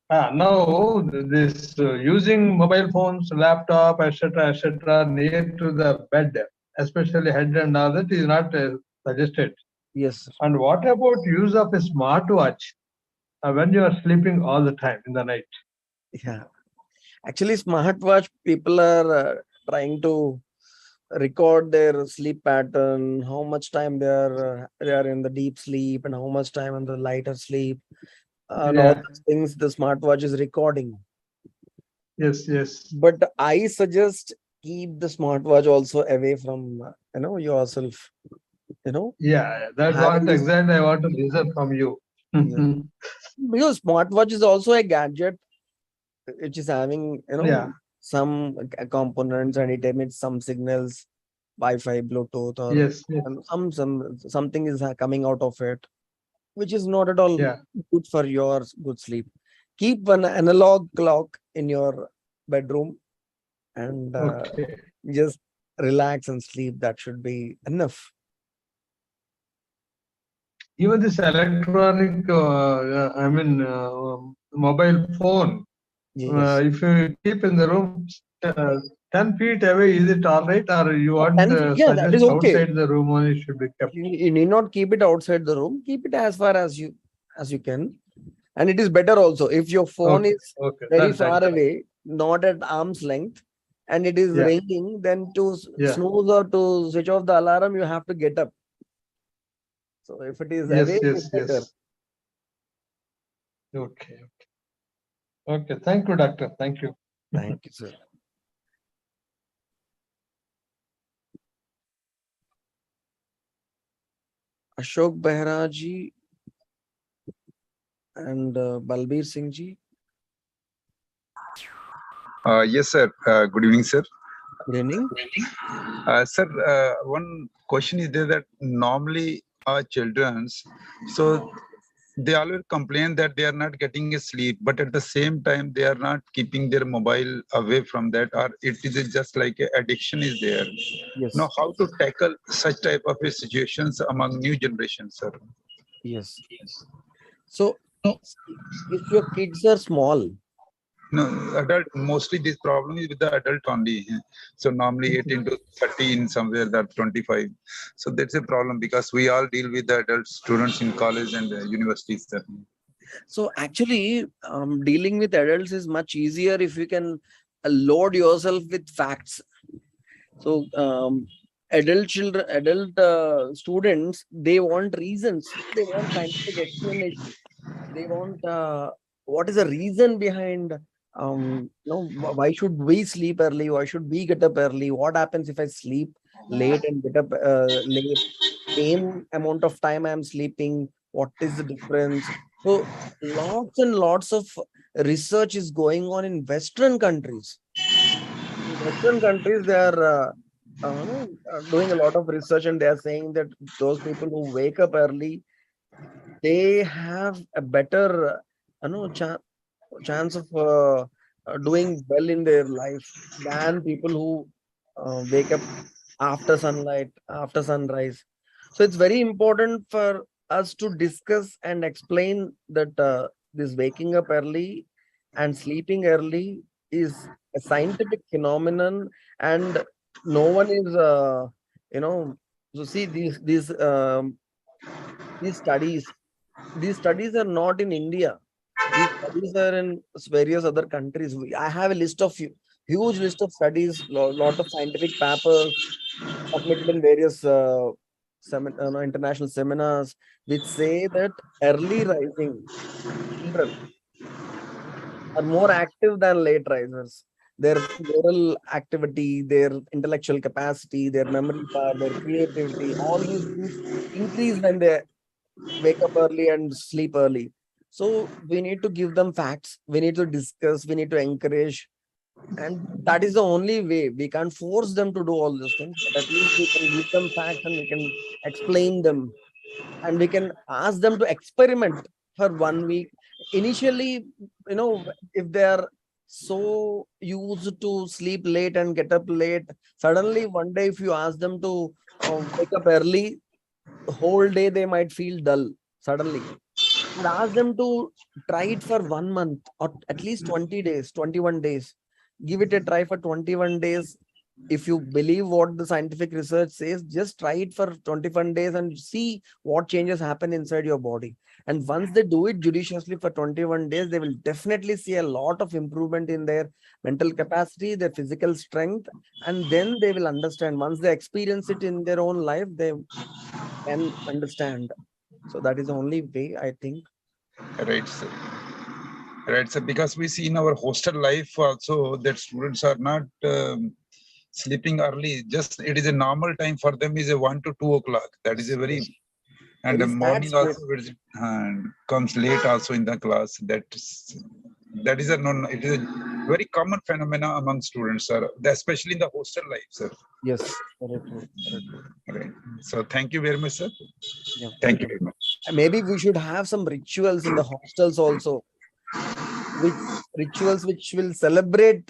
Now this using mobile phones, laptop, etc., near to the bed, especially head and all that, is not suggested. Yes, sir. And what about use of a smartwatch when you are sleeping all the time in the night? Yeah. Actually, smartwatch people are trying to record their sleep pattern, how much time they are in the deep sleep and how much time in the lighter sleep. And all Yeah. these things the smartwatch is recording. Yes, yes. But I suggest keep the smartwatch also away from yourself. Yeah, that's Having what this, exactly I want to listen from you. yeah. Because smartwatch is also a gadget which is having Yeah. some components, and it emits some signals, Wi-Fi, Bluetooth, or Yes, yes. something is coming out of it, which is not at all Yeah. good for your good sleep. Keep an analog clock in your bedroom and Okay. just relax and sleep. That should be enough. Even this electronic, mobile phone, Yes. if you keep in the room 10 feet away, is it all right? Or you want 10 feet, yeah, that suggest is okay. outside the room only should be kept? You need not keep it outside the room. Keep it as far as you can. And it is better also if your phone Okay, is okay. very Done. far away, not at arm's length, and it is Yeah, ringing, then to yeah. snooze or to switch off the alarm, you have to get up. So if it is away, Yes, it is yes, better. yes. Okay. Okay, thank you, doctor. Thank you. Thank you, sir. Ashok Behra ji and Balbir Singh ji. Yes, sir. Good evening, sir. Good evening. Sir, one question is there that normally our children's, so they always complain that they are not getting a sleep, but at the same time they are not keeping their mobile away from that, or it is just like a addiction is there. Yes. Now, how to tackle such type of a situations among new generations, sir? Yes. So if your kids are small, No, adult, mostly this problem is with the adult only. So normally 18 to 13, somewhere that 25. So that's a problem because we all deal with the adult students in college and universities. Sir. so actually dealing with adults is much easier if you can load yourself with facts. So adult children, adult students, they want reasons. They want scientific explanation. They want what is the reason behind why should we sleep early? Why should we get up early? What happens if I sleep late and get up late? Same amount of time I'm sleeping. What is the difference? So lots and lots of research is going on in Western countries. In Western countries, they are doing a lot of research, and they are saying that those people who wake up early, they have a better chance of doing well in their life than people who wake up after sunlight, after sunrise. So it's very important for us to discuss and explain that this waking up early and sleeping early is a scientific phenomenon, and no one is you know so see these studies these studies are not in India. These studies are in various other countries. I have a list of huge list of studies, lot of scientific papers submitted in various international seminars, which say that early rising children are more active than late risers. Their moral activity, their intellectual capacity, their memory power, their creativity, all these things increase when they wake up early and sleep early. So we need to give them facts. We need to discuss. We need to encourage. And that is the only way. We can't force them to do all these things, but at least we can give them facts and we can explain them. And we can ask them to experiment for 1 week. Initially, if they are so used to sleep late and get up late, suddenly one day, if you ask them to wake up early, the whole day they might feel dull suddenly. And ask them to try it for 1 month or at least 20 days, 21 days. Give it a try for 21 days. If you believe what the scientific research says, just try it for 21 days and see what changes happen inside your body. And once they do it judiciously for 21 days, they will definitely see a lot of improvement in their mental capacity, their physical strength, and then they will understand. Once they experience it in their own life, they can understand. So that is the only way, I think. Right, sir. Right, sir. Because we see in our hostel life also that students are not sleeping early. Just it is a normal time for them is a 1 to 2 o'clock. That is a very and the Very sad morning state. also comes late also in the class. That is a non. It is a very common phenomena among students, sir. Especially in the hostel life, sir. Yes, very true. Very true. Right. So thank you very much, sir. Yeah, Thank you very much. and maybe we should have some rituals in the hostels also, which rituals which will celebrate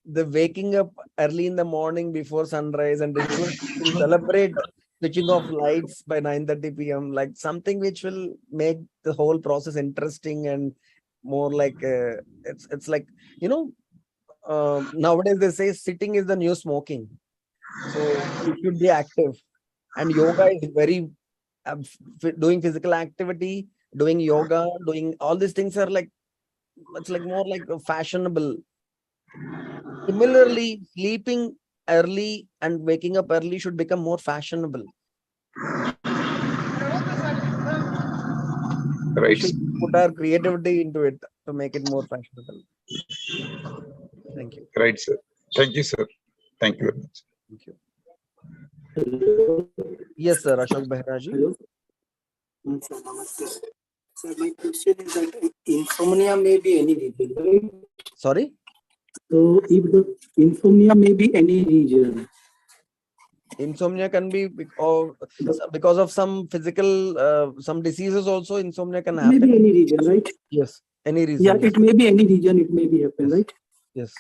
the waking up early in the morning before sunrise, and rituals which will celebrate switching off lights by 9:30 p.m. Like something which will make the whole process interesting and more like it's like nowadays they say sitting is the new smoking. So you should be active, and yoga is very doing physical activity, doing yoga, doing all these things are like it's like more like fashionable. Similarly, sleeping early and waking up early should become more fashionable. We Right. should put our creativity into it to make it more fashionable. Thank you. Right, sir. Thank you, sir. Thank you very much. Thank you. Hello. Yes, sir. Ashok Behraji. Hello. Sir, namaste. Sir, my question is that insomnia may be any reason, right? Sorry. So, if the insomnia may be any reason, Insomnia can be because of some physical, some diseases also. Insomnia can it may be happen. any reason, right? Yes. Any reason. Yeah, Yes. it may be any reason. It may be happen, Yes. right? Yes.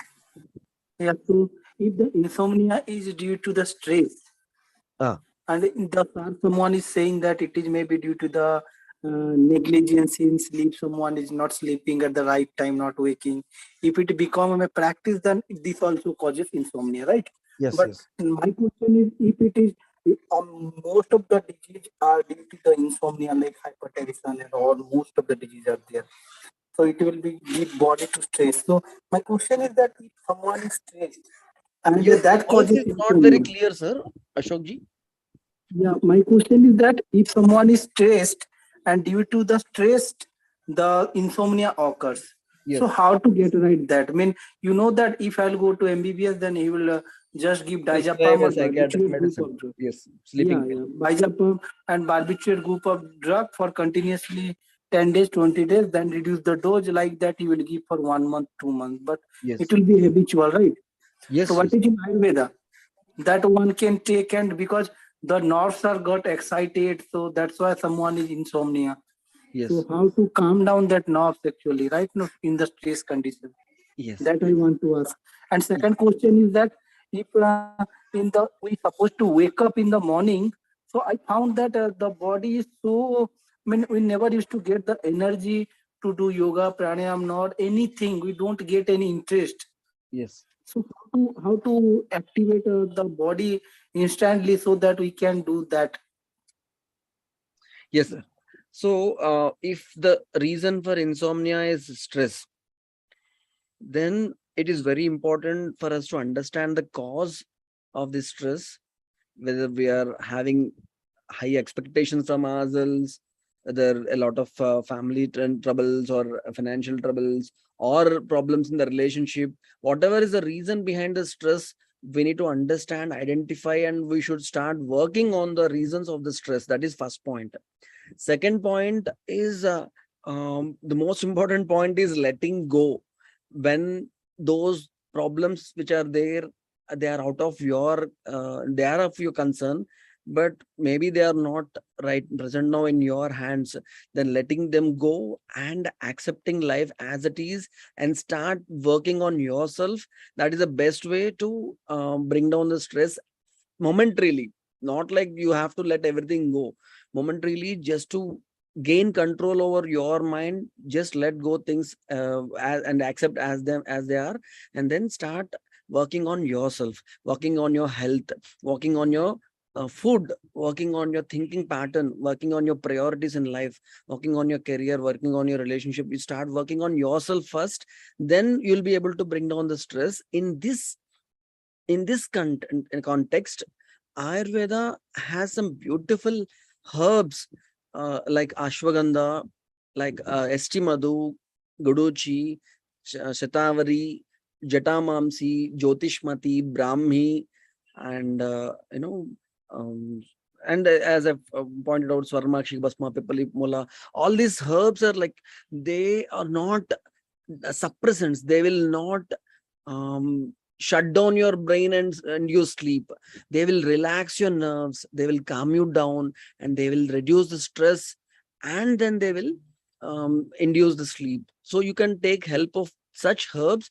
Yeah. So, if the insomnia is due to the stress, and someone is saying that it is maybe due to the negligence in sleep, someone is not sleeping at the right time, not waking. If it become a practice, then this also causes insomnia, right? Yes. But Yes. my question is, if it is most of the diseases are due to the insomnia, like hypertension and all, most of the diseases are there. So it will be lead body to stress. So my question is that if someone is stressed and that Voice causes is not very insomnia. clear, sir. Ashok ji. Yeah, my question is that if someone is stressed and due to the stress, the insomnia occurs. Yes. So how to get right that? I mean, you know that if I'll go to MBBS, then he will just give Prescribe diazepam a or psychiatric barbiturate group medicine. of drug. Yes. Sleeping. Yeah, diazepam and barbiturate group of drug for continuously 10 days, 20 days, then reduce the dose like that he will give for 1 month, 2 months. But Yes. it will be habitual, right? Yes. So what Yes. is in Ayurveda? That one can take, and because the nerves are got excited, so that's why someone is insomnia. Yes. So how to calm down that nerves actually, right? No, in the stress condition. Yes. That I want to ask. And second question is that if we supposed to wake up in the morning, so I found that the body is so. I mean, we never used to get the energy to do yoga, pranayam, nor anything. We don't get any interest. Yes. So how to activate the body instantly so that we can do that? Yes, sir. So, if the reason for insomnia is stress, then it is very important for us to understand the cause of this stress, whether we are having high expectations from ourselves, whether a lot of family troubles or financial troubles or problems in the relationship, whatever is the reason behind the stress, we need to understand, identify, and we should start working on the reasons of the stress. That is first point. Second point is the most important point is letting go. When those problems which are there, they are out of your they are of your concern, but maybe they are not right present now in your hands, then letting them go and accepting life as it is and start working on yourself. That is the best way to bring down the stress momentarily. Not like you have to let everything go momentarily, just to gain control over your mind. Just let go things and accept as them as they are, and then start working on yourself, working on your health, working on your food, working on your thinking pattern, working on your priorities in life, working on your career, working on your relationship. You start working on yourself first, then you'll be able to bring down the stress. In this context, Ayurveda has some beautiful herbs like ashwagandha, like estimadu, guduchi, shatavari, jatamamsi, jyotishmati, brahmi, and um, and as I've pointed out, swarmakshi, basma, pipali, mola. All these herbs are like, they are not suppressants. They will not shut down your brain and you sleep. They will relax your nerves, they will calm you down, and they will reduce the stress, and then they will induce the sleep. So you can take help of such herbs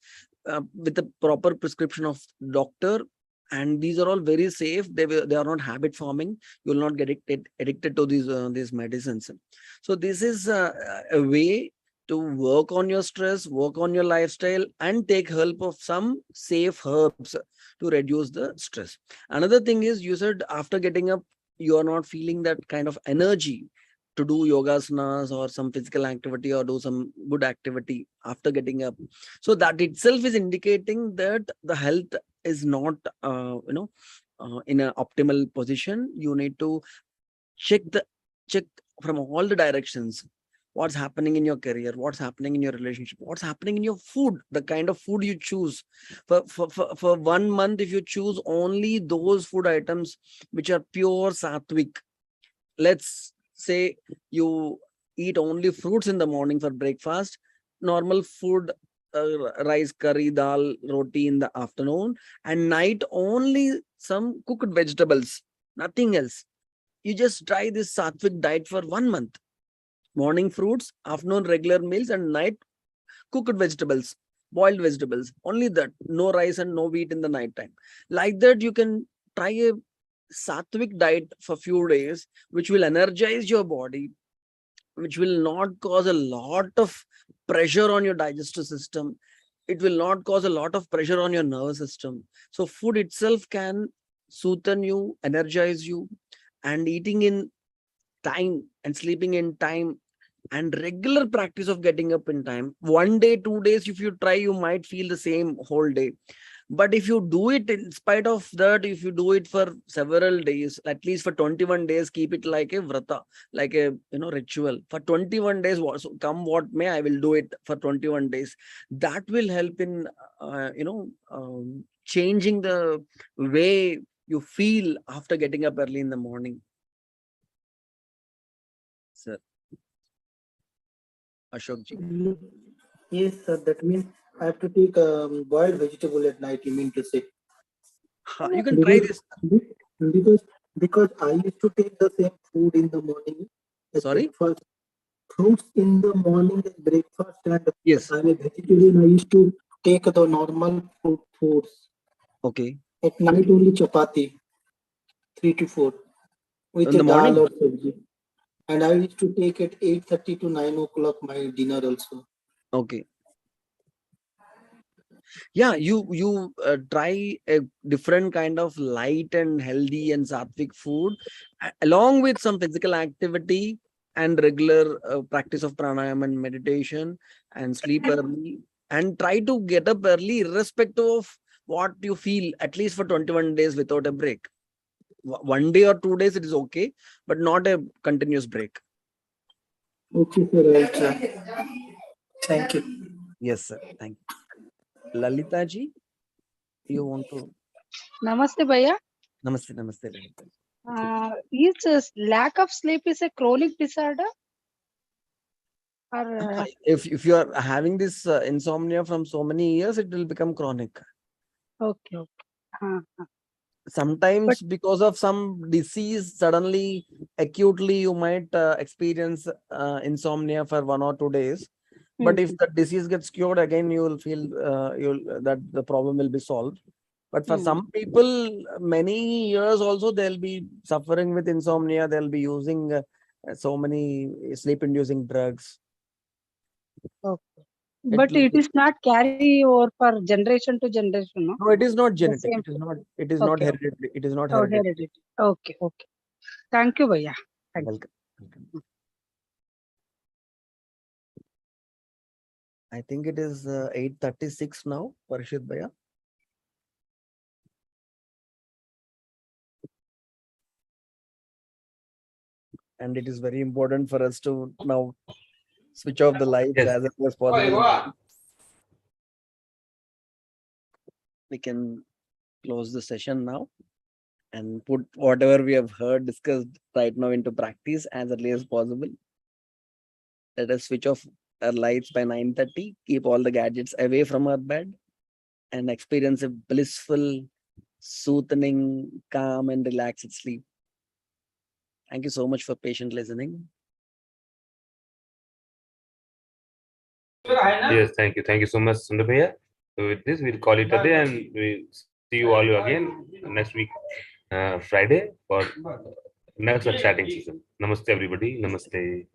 with the proper prescription of doctor, and these are all very safe. They are not habit forming. You will not get addicted to these medicines. So this is a way to work on your stress, work on your lifestyle, and take help of some safe herbs to reduce the stress. Another thing is, you said after getting up, you are not feeling that kind of energy to do yogasanas or some physical activity or do some good activity after getting up. So that itself is indicating that the health is not, in an optimal position. You need to check from all the directions. what's happening in your career, what's happening in your relationship, what's happening in your food, the kind of food you choose. For 1 month, if you choose only those food items which are pure sattvic, let's say you eat only fruits in the morning for breakfast, normal food, rice, curry, dal, roti in the afternoon, and night only some cooked vegetables, nothing else. You just try this sattvic diet for 1 month. Morning fruits, afternoon regular meals, and night cooked vegetables, boiled vegetables. Only that. No rice and no wheat in the night time. Like that, you can try a sattvic diet for few days, which will energize your body, which will not cause a lot of pressure on your digestive system. It will not cause a lot of pressure on your nervous system. So food itself can soothe you, energize you, and eating in time and sleeping in time and regular practice of getting up in time. 1 day, 2 days, if you try, you might feel the same whole day. But if you do it, in spite of that, if you do it for several days, at least for 21 days, keep it like a vrata, like a ritual. For 21 days, so come what may, I will do it for 21 days. That will help in changing the way you feel after getting up early in the morning. Sir. Ashok ji. Yes, sir. That means I have to take boiled vegetable at night. You mean to say? You can try this. Because I used to take the same food in the morning. Sorry? Fruits in the morning as breakfast, and yes, I'm a vegetarian. I used to take the normal foods. Okay. At night only chapati, 3 to 4, with in the morning dal or sabji. And I used to take at 8:30 to 9 o'clock my dinner also. Okay. Yeah, you try a different kind of light and healthy and sattvic food, along with some physical activity and regular practice of pranayama and meditation, and sleep early, and try to get up early irrespective of what you feel, at least for 21 days without a break. 1 day or 2 days it is okay, but not a continuous break. Okay, sir. I'll try. Thank you. Yes, sir. Thank you. Lalita ji, you want to? Namaste, Bhaiya. Namaste, namaste, Lalita. Is lack of sleep is a chronic disorder? Or if you are having this insomnia from so many years, it will become chronic. okay. Sometimes because of some disease, suddenly acutely you might experience insomnia for 1 or 2 days. But if the disease gets cured, again you will feel that the problem will be solved. But for some people, many years also they'll be suffering with insomnia. They'll be using so many sleep-inducing drugs. Okay. But it is not carry over for generation to generation, no? No, it is not genetic. It is not Okay. hereditary. It is not Oh, hereditary. Okay. Thank you, Bhaiya. Welcome. I think it is 8:36 now, Parishit Bhaiya. And it is very important for us to now switch off the lights as early as possible. We can close the session now and put whatever we have heard, discussed right now into practice as early as possible. Let us switch off our lights by 9:30, keep all the gadgets away from our bed, and experience a blissful, soothing, calm, and relaxed sleep. Thank you so much for patient listening. Yes, thank you. Thank you so much, Sundar Bhaiya. So with this, we'll call it a day, and we'll see you all again next week, Friday, for next exciting season. Namaste, everybody. Namaste.